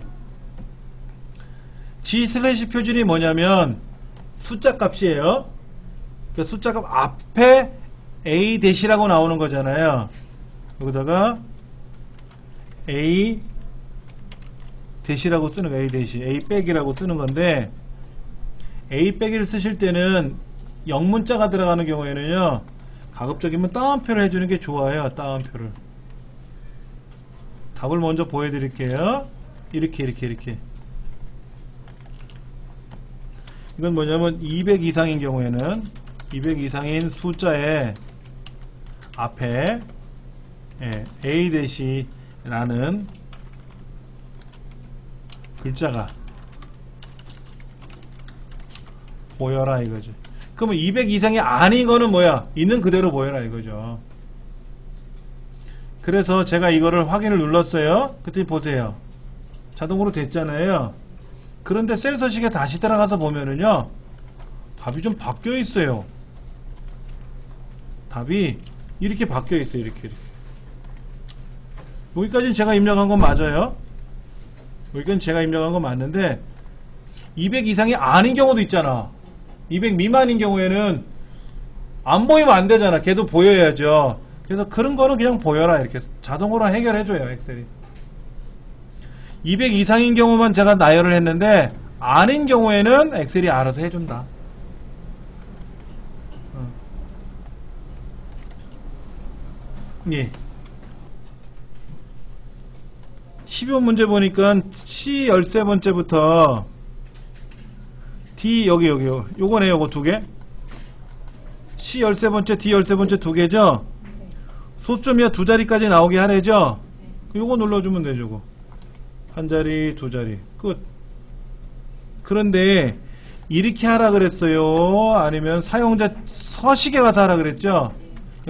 G/ 표준이 뭐냐면 숫자 값이에요. 그 숫자 값 앞에 A-라고 나오는 거잖아요. 여기다가 A 대시라고 쓰는 거, A 대시, A 빼기라고 쓰는 건데, A 빼기를 쓰실 때는 영문자가 들어가는 경우에는요, 가급적이면 따옴표를 해주는 게 좋아요. 따옴표를. 답을 먼저 보여드릴게요. 이렇게. 이건 뭐냐면 200 이상인 경우에는 200 이상인 숫자의 앞에 A 대시라는 글자가 보여라 이거죠. 그러면 200 이상이 아닌 거는 뭐야? 있는 그대로 보여라 이거죠. 그래서 제가 이거를 확인을 눌렀어요. 그때 보세요. 자동으로 됐잖아요. 그런데 셀 서식에 다시 들어가서 보면은요, 답이 좀 바뀌어 있어요. 답이 이렇게 바뀌어 있어요. 이렇게. 여기까지는 제가 입력한 건 맞아요. 여기까지는 제가 입력한 건 맞는데 200 이상이 아닌 경우도 있잖아. 200 미만인 경우에는 안 보이면 안 되잖아. 걔도 보여야죠. 그래서 그런 거는 그냥 보여라 이렇게 자동으로 해결해줘요 엑셀이. 200 이상인 경우만 제가 나열을 했는데 아닌 경우에는 엑셀이 알아서 해준다. 예. 12번 문제 보니까 C 13번째부터 D 여기 요거네. 요거 두 개. C 13번째 D 13번째 두 개죠. 소점이야 두 자리까지 나오게 하래죠. 요거 눌러주면 되죠. 요거. 한 자리 두 자리 끝. 그런데 이렇게 하라 그랬어요? 아니면 사용자 서식에 가서 하라 그랬죠?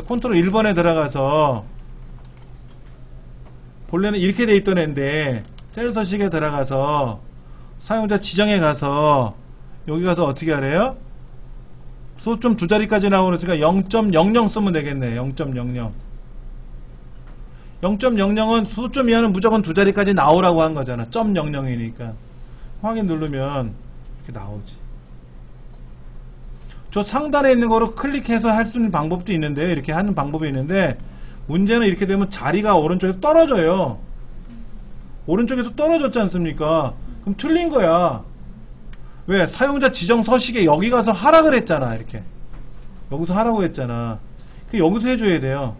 컨트롤 1번에 들어가서 본래는 이렇게 돼 있던 애인데 셀 서식에 들어가서 사용자 지정에 가서 여기 가서 어떻게 하래요? 소점 두 자리까지 나오니까 0.00 쓰면 되겠네. 0.00. 0.00은 수점 이하는 무조건 두 자리까지 나오라고 한 거잖아. 0.00이니까 확인 누르면 이렇게 나오지. 저 상단에 있는 거로 클릭해서 할 수 있는 방법도 있는데, 이렇게 하는 방법이 있는데, 문제는 이렇게 되면 자리가 오른쪽에서 떨어져요. 오른쪽에서 떨어졌지 않습니까? 그럼 틀린 거야. 왜? 사용자 지정 서식에 여기 가서 하라 그랬잖아. 이렇게 여기서 하라고 했잖아. 그 여기서 해줘야 돼요.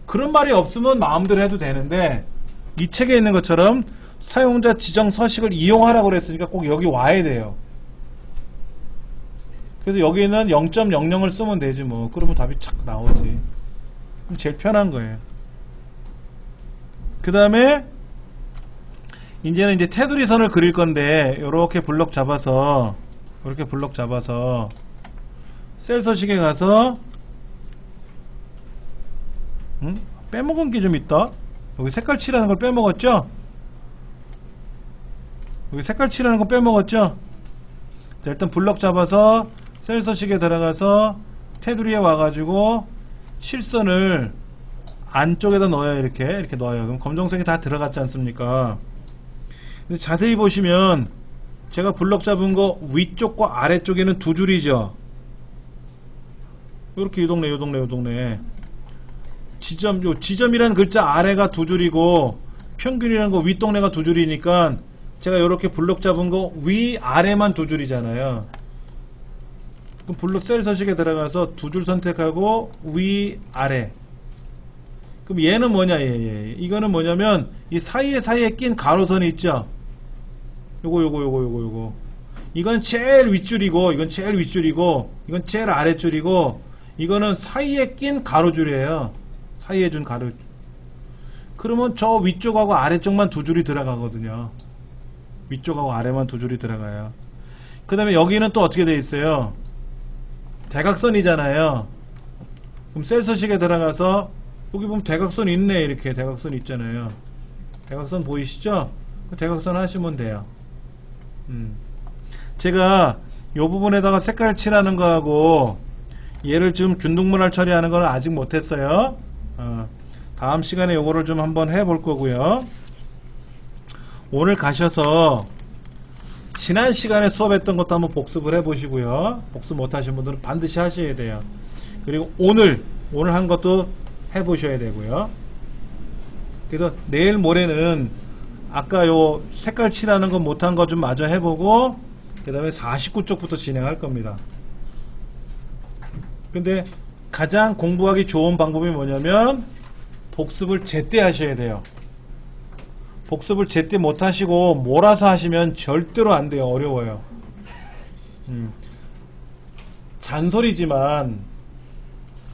그런 말이 없으면 마음대로 해도 되는데, 이 책에 있는 것처럼 사용자 지정 서식을 이용하라고 그랬으니까 꼭 여기 와야 돼요. 그래서 여기는 0.00을 쓰면 되지 뭐. 그러면 답이 착 나오지. 그럼 제일 편한 거예요. 그 다음에 이제는 이제 테두리 선을 그릴 건데 요렇게 블럭 잡아서 이렇게 블럭 잡아서 셀 서식에 가서 빼먹은 게 좀 있다. 여기 색깔 칠하는 걸 빼먹었죠? 여기 색깔 칠하는 거 빼먹었죠? 자, 일단 블럭 잡아서 셀 서식에 들어가서 테두리에 와가지고 실선을 안쪽에다 넣어요. 이렇게 넣어요. 그럼 검정색이 다 들어갔지 않습니까? 근데 자세히 보시면 제가 블럭 잡은 거 위쪽과 아래쪽에는 두 줄이죠. 요렇게 요 동네 지점이라는 글자 아래가 두 줄이고 평균이라는 거 윗동네가 두 줄이니까 제가 요렇게 블럭 잡은 거 위아래만 두 줄이잖아요. 그럼 블럭 셀 서식에 들어가서 두 줄 선택하고 위아래. 그럼 얘는 뭐냐? 이거는 뭐냐면 이 사이에 낀 가로선이 있죠. 요거. 이건 제일 윗줄이고 이건 제일 윗줄이고 이건 제일 아랫줄이고 이거는 사이에 낀 가로줄이에요. 사이에 준 가로. 그러면 저 위쪽하고 아래쪽만 두 줄이 들어가거든요. 위쪽하고 아래만 두 줄이 들어가요. 그 다음에 여기는 또 어떻게 돼 있어요? 대각선이잖아요. 그럼 셀 서식에 들어가서 여기 보면 대각선 있네. 이렇게 대각선 있잖아요. 대각선 보이시죠? 그 대각선 하시면 돼요. 제가 요 부분에다가 색깔 칠하는 거하고 얘를 지금 균등분할 처리하는 건 아직 못했어요. 다음 시간에 요거를 좀 한번 해볼 거고요. 오늘 가셔서 지난 시간에 수업했던 것도 한번 복습을 해보시고요. 복습 못하신 분들은 반드시 하셔야 돼요. 그리고 오늘 한 것도 해보셔야 되고요. 그래서 내일 모레는 아까 요 색깔 칠하는 거 못한 거 좀 마저 해보고 그 다음에 49쪽부터 진행할 겁니다. 근데 가장 공부하기 좋은 방법이 뭐냐면 복습을 제때 하셔야 돼요. 복습을 제때 못하시고 몰아서 하시면 절대로 안 돼요. 어려워요. 잔소리지만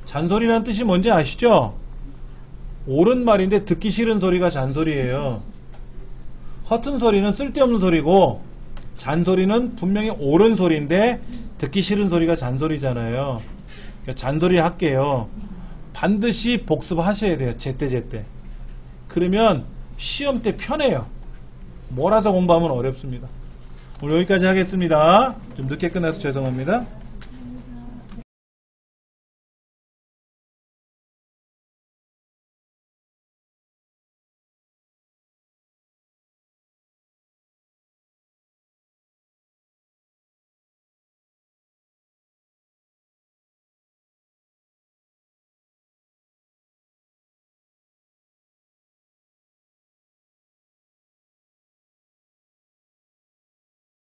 잔소리라는 뜻이 뭔지 아시죠? 옳은 말인데 듣기 싫은 소리가 잔소리예요. 허튼 소리는 쓸데없는 소리고 잔소리는 분명히 옳은 소리인데 듣기 싫은 소리가 잔소리잖아요. 그러니까 잔소리 할게요. 반드시 복습하셔야 돼요. 제때. 그러면 시험 때 편해요. 몰아서 공부하면 어렵습니다. 오늘 여기까지 하겠습니다. 좀 늦게 끝나서 죄송합니다.